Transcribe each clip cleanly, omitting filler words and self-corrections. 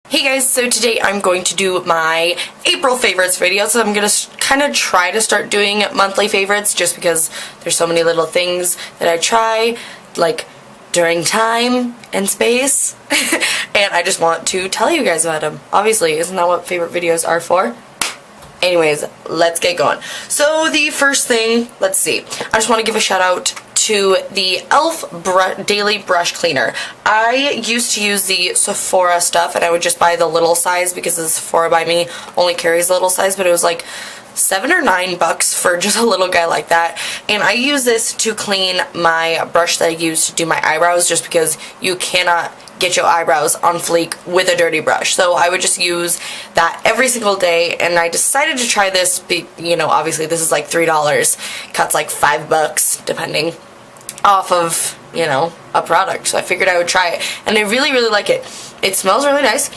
Hey guys, so today I'm going to do my April favorites video. So I'm going to kind of try to start doing monthly favorites just because there's so many little things that I try, like during time and space, and I just want to tell you guys about them. Obviously, isn't that what favorite videos are for? Anyways, let's get going. So the first thing, let's see, I just want to give a shout out to the e.l.f. Daily Brush Cleaner. I used to use the Sephora stuff and I would just buy the little size because the Sephora by me only carries the little size, but it was like $7 or $9 for just a little guy like that. And I use this to clean my brush that I use to do my eyebrows just because you cannot get your eyebrows on fleek with a dirty brush. So I would just use that every single day, and I decided to try this, you know, obviously this is like $3, cuts like $5 depending off of, you know, a product. So I figured I would try it, and I really, really like it. It smells really nice.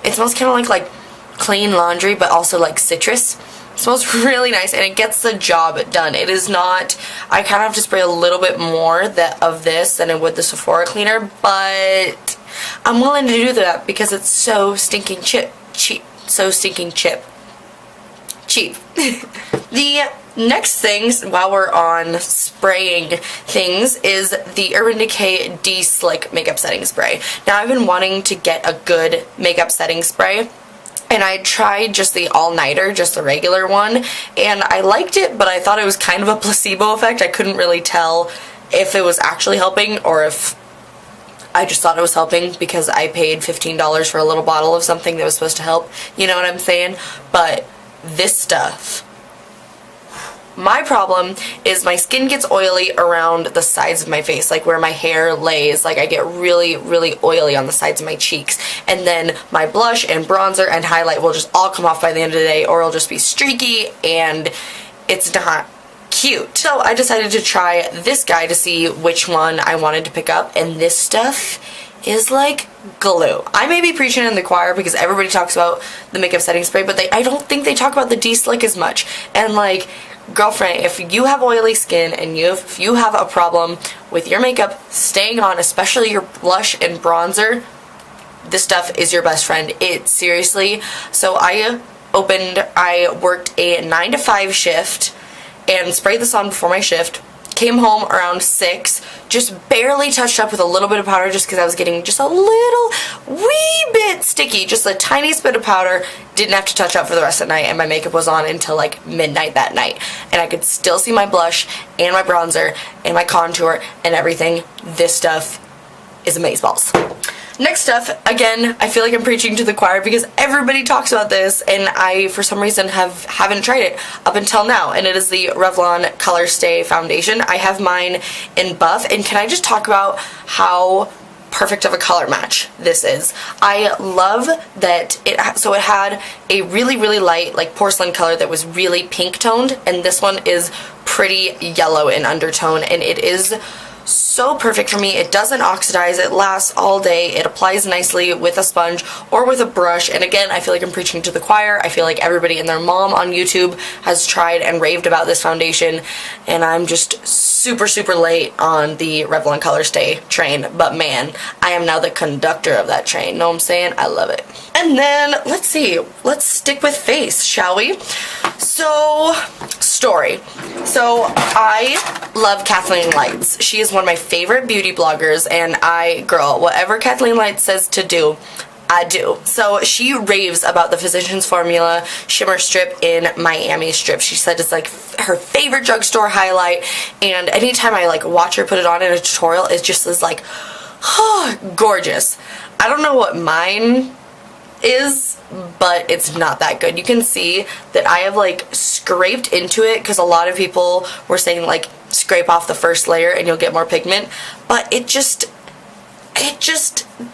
It smells kind of like clean laundry, but also like citrus. It smells really nice, and it gets the job done. It is not, I kind of have to spray a little bit more of this than I would the Sephora cleaner, but I'm willing to do that because it's so stinking cheap. The next things, while we're on spraying things, is the Urban Decay De-Slick Makeup Setting Spray. Now, I've been wanting to get a good makeup setting spray, and I tried just the all-nighter, just the regular one, and I liked it, but I thought it was kind of a placebo effect. I couldn't really tell if it was actually helping or if I just thought it was helping because I paid $15 for a little bottle of something that was supposed to help. You know what I'm saying? But this stuff, my problem is my skin gets oily around the sides of my face, like where my hair lays. Like I get really, really oily on the sides of my cheeks, and then my blush and bronzer and highlight will just all come off by the end of the day, or it'll just be streaky and it's not cute. So I decided to try this guy to see which one I wanted to pick up, and this stuff is like glue. I may be preaching in the choir because everybody talks about the makeup setting spray, but I don't think they talk about the De-Slick as much. And like, girlfriend, if you have oily skin and if you have a problem with your makeup staying on, especially your blush and bronzer, this stuff is your best friend. It seriously. So I worked a 9 to 5 shift and sprayed this on before my shift. Came home around 6, just barely touched up with a little bit of powder just because I was getting just a little wee bit sticky, just the tiniest bit of powder. Didn't have to touch up for the rest of the night, and my makeup was on until like midnight that night. And I could still see my blush and my bronzer and my contour and everything. This stuff is amazeballs. Next stuff, again, I feel like I'm preaching to the choir because everybody talks about this, and I, for some reason, haven't tried it up until now, and it is the Revlon Color Stay Foundation. I have mine in buff, and can I just talk about how perfect of a color match this is? I love that it had a really, really light, like porcelain color that was really pink toned, and this one is pretty yellow in undertone, and it is so perfect for me. It doesn't oxidize, it lasts all day, it applies nicely with a sponge or with a brush, and again, I feel like I'm preaching to the choir. I feel like everybody and their mom on YouTube has tried and raved about this foundation, and I'm just super, super late on the Revlon Color Stay train, but man, I am now the conductor of that train. Know what I'm saying? I love it. And then, let's see, let's stick with face, shall we? So, story. So, I love Kathleen Lights. She is one of my favorite beauty bloggers, and girl, whatever Kathleen Lights says to do, I do. So she raves about the Physicians Formula Shimmer Strip in Miami Strip. She said it's like her favorite drugstore highlight, and anytime I like watch her put it on in a tutorial, it just is like, oh, gorgeous. I don't know what mine is, but it's not that good. You can see that I have like scraped into it because a lot of people were saying like scrape off the first layer and you'll get more pigment, but it just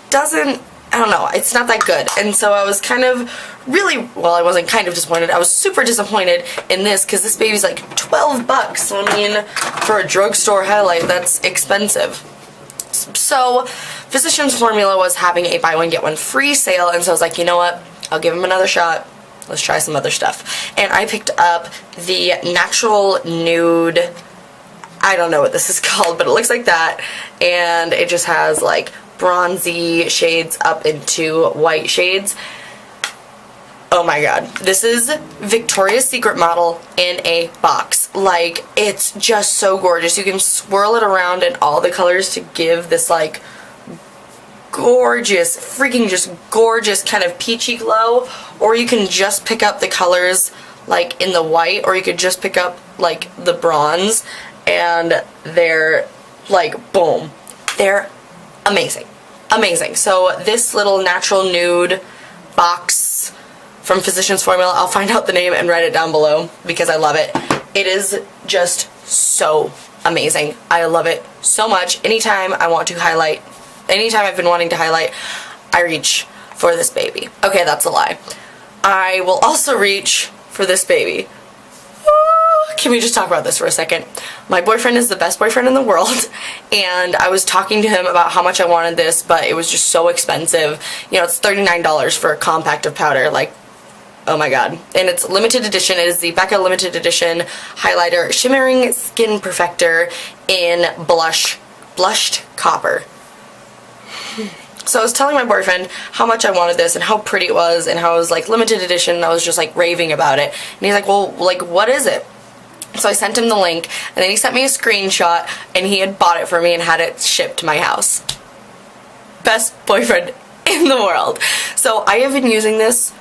doesn't, I don't know, it's not that good. And so I was kind of really, well, I wasn't kind of disappointed, I was super disappointed in this because this baby's like $12. So I mean, for a drugstore highlight, that's expensive. So Physicians Formula was having a buy one get one free sale, and so I was like, you know what, I'll give them another shot. Let's try some other stuff. And I picked up the Natural Nude, I don't know what this is called, but it looks like that, and it just has like bronzy shades up into white shades. Oh my god, this is Victoria's Secret model in a box. Like, it's just so gorgeous. You can swirl it around in all the colors to give this like gorgeous, freaking just gorgeous kind of peachy glow, or you can just pick up the colors like in the white, or you could just pick up like the bronze, and they're like boom, they're amazing, amazing. So this little natural nude box from Physicians Formula, I'll find out the name and write it down below because I love it. It is just so amazing. I love it so much. Anytime I want to highlight, anytime I've been wanting to highlight, I reach for this baby. Okay, that's a lie. I will also reach for this baby. Can we just talk about this for a second? My boyfriend is the best boyfriend in the world, and I was talking to him about how much I wanted this, but it was just so expensive. You know, it's $39 for a compact of powder. Like, oh my god. And it's limited edition. It is the Becca limited edition highlighter shimmering skin perfector in blushed copper. So I was telling my boyfriend how much I wanted this and how pretty it was and how it was like limited edition, and I was just like raving about it. And he's like, well, like, what is it? So I sent him the link, and then he sent me a screenshot, and he had bought it for me and had it shipped to my house. Best boyfriend in the world. So I have been using this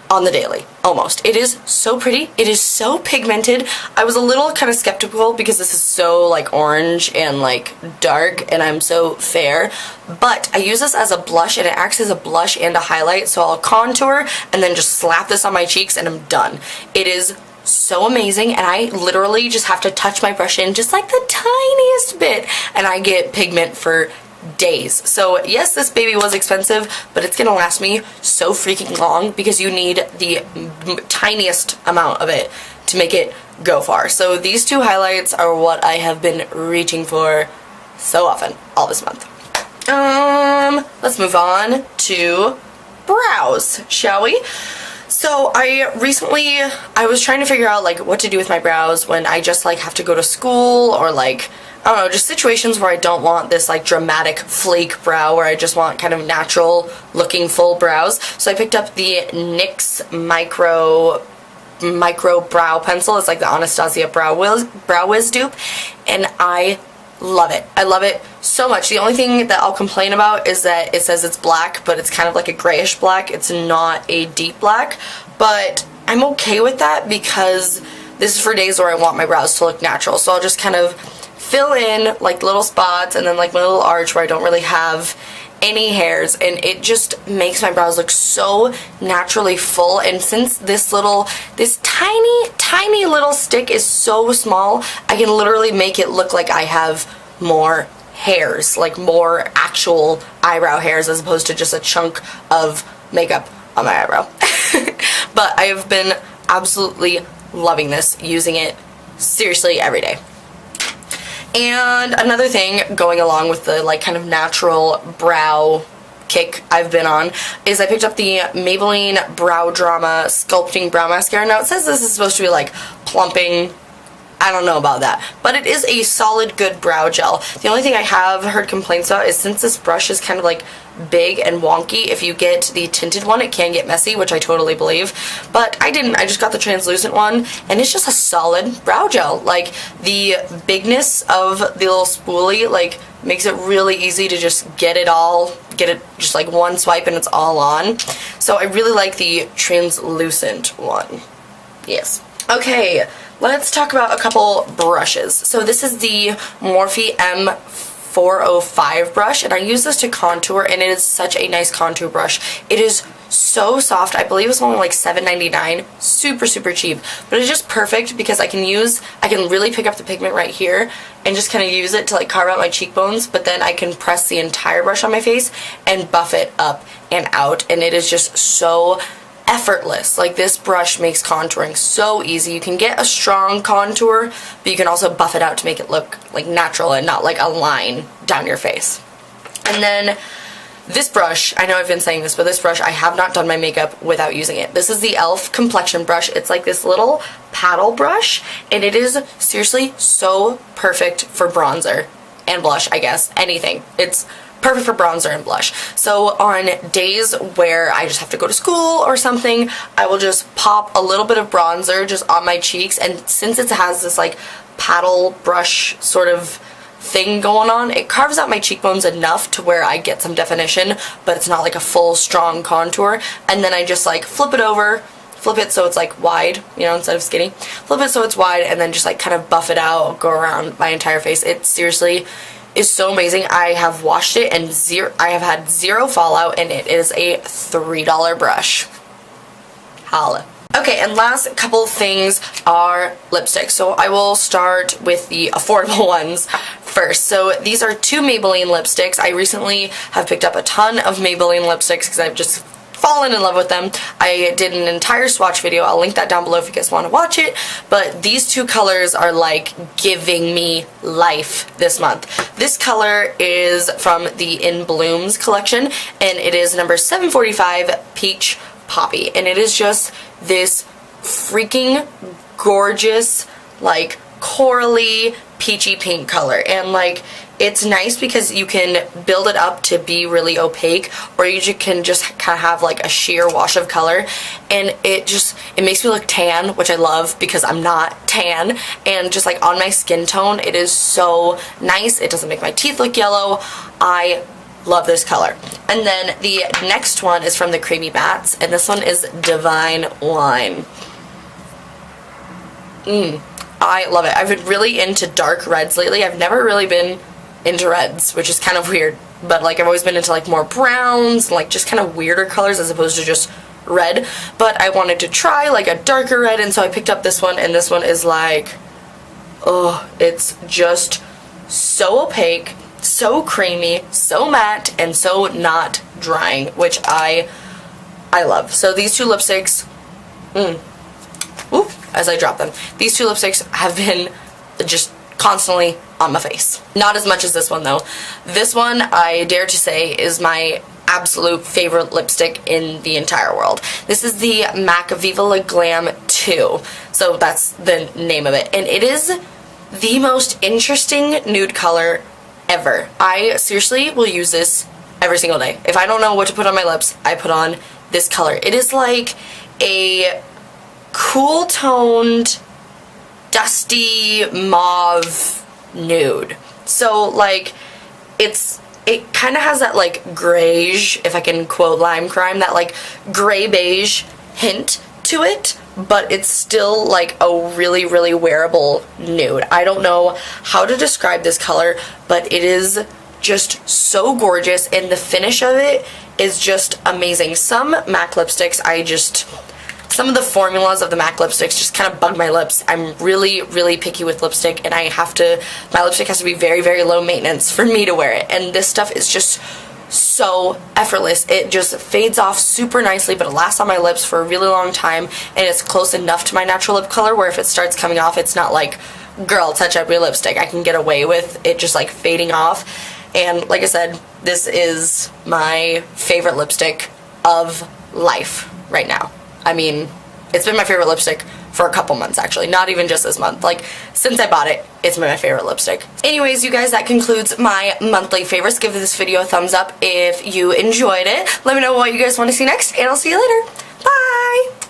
on the daily, almost. It is so pretty. It is so pigmented. I was a little kind of skeptical because this is so like orange and like dark, and I'm so fair, but I use this as a blush, and it acts as a blush and a highlight. So I'll contour and then just slap this on my cheeks and I'm done. It is so amazing, and I literally just have to touch my brush in just like the tiniest bit and I get pigment for days. So yes, this baby was expensive, but it's gonna last me so freaking long because you need the tiniest amount of it to make it go far. So these two highlights are what I have been reaching for so often all this month. Let's move on to brows, shall we? So I was trying to figure out like what to do with my brows when I just like have to go to school, or like, I don't know, just situations where I don't want this like dramatic flake brow, where I just want kind of natural looking full brows. So I picked up the NYX micro brow pencil. It's like the Anastasia Brow Wiz dupe, and I love it. I love it so much. The only thing that I'll complain about is that it says it's black, but it's kind of like a grayish black. It's not a deep black, but I'm okay with that because this is for days where I want my brows to look natural. So I'll just kind of fill in like little spots and then like my little arch where I don't really have any hairs, and it just makes my brows look so naturally full. And since this tiny little stick is so small, I can literally make it look like I have more hairs, like more actual eyebrow hairs, as opposed to just a chunk of makeup on my eyebrow. But I have been absolutely loving this, using it seriously every day. And another thing going along with the like kind of natural brow kick I've been on is I picked up the Maybelline Brow Drama Sculpting Brow Mascara. Now it says this is supposed to be like plumping. I don't know about that, but it is a solid good brow gel. The only thing I have heard complaints about is since this brush is kind of like big and wonky, if you get the tinted one it can get messy, which I totally believe, but I didn't. I just got the translucent one, and it's just a solid brow gel. Like, the bigness of the little spoolie like makes it really easy to just get it just like one swipe and it's all on. So I really like the translucent one. Yes. Okay, let's talk about a couple brushes. So this is the Morphe M405 brush, and I use this to contour, and it is such a nice contour brush. It is so soft. I believe it's only like $7.99. Super, super cheap. But it's just perfect because I can really pick up the pigment right here and just kind of use it to like carve out my cheekbones, but then I can press the entire brush on my face and buff it up and out, and it is just so effortless. Like, this brush makes contouring so easy. You can get a strong contour, but you can also buff it out to make it look like natural and not like a line down your face. And then this brush, I know I've been saying this, but this brush, I have not done my makeup without using it. This is the e.l.f. complexion brush. It's like this little paddle brush, and it is seriously so perfect for bronzer and blush, I guess, anything. It's perfect for bronzer and blush. So on days where I just have to go to school or something, I will just pop a little bit of bronzer just on my cheeks, and since it has this like paddle brush sort of thing going on, it carves out my cheekbones enough to where I get some definition, but it's not like a full strong contour. And then I just like flip it so it's like wide, you know, instead of skinny. Flip it so it's wide, and then just like kind of buff it out, go around my entire face. It seriously is so amazing. I have washed it and I have had zero fallout, and it is a $3 brush. Holla. Okay, and last couple things are lipsticks. So I will start with the affordable ones first. So these are two Maybelline lipsticks. I recently have picked up a ton of Maybelline lipsticks because I've just fallen in love with them. I did an entire swatch video. I'll link that down below if you guys want to watch it. But these two colors are like giving me life this month. This color is from the In Blooms collection, and it is number 745 Peach Poppy, and it is just this freaking gorgeous like corally peachy pink color. And like, it's nice because you can build it up to be really opaque, or you can just kind of have like a sheer wash of color, and it makes me look tan, which I love because I'm not tan, and just like on my skin tone it is so nice. It doesn't make my teeth look yellow. I love this color. And then the next one is from the Creamy Mattes, and this one is Divine Wine. I love it. I've been really into dark reds lately. I've never really been into reds, which is kind of weird, but like I've always been into like more browns and like just kind of weirder colors as opposed to just red. But I wanted to try like a darker red, and so I picked up this one, and this one is like, oh, it's just so opaque, so creamy, so matte, and so not drying, which I love. So these two lipsticks, as I drop them, these two lipsticks have been just constantly on my face. Not as much as this one though. This one, I dare to say, is my absolute favorite lipstick in the entire world. This is the MAC Viva La Glam 2. So that's the name of it. And it is the most interesting nude color ever. I seriously will use this every single day. If I don't know what to put on my lips, I put on this color. It is like a cool toned, dusty mauve nude. So like it kind of has that like grayish, if I can quote Lime Crime, that like gray beige hint to it, but it's still like a really, really wearable nude. I don't know how to describe this color, but it is just so gorgeous, and the finish of it is just amazing. Some MAC lipsticks, some of the formulas of the MAC lipsticks just kind of bug my lips. I'm really, really picky with lipstick, and my lipstick has to be very, very low maintenance for me to wear it. And this stuff is just so effortless. It just fades off super nicely, but it lasts on my lips for a really long time, and it's close enough to my natural lip color where if it starts coming off, it's not like, girl, touch up your lipstick. I can get away with it just like fading off. And like I said, this is my favorite lipstick of life right now. I mean, it's been my favorite lipstick for a couple months actually, not even just this month. Like, since I bought it, it's been my favorite lipstick. Anyways, you guys, that concludes my monthly favorites. Give this video a thumbs up if you enjoyed it. Let me know what you guys want to see next, and I'll see you later. Bye!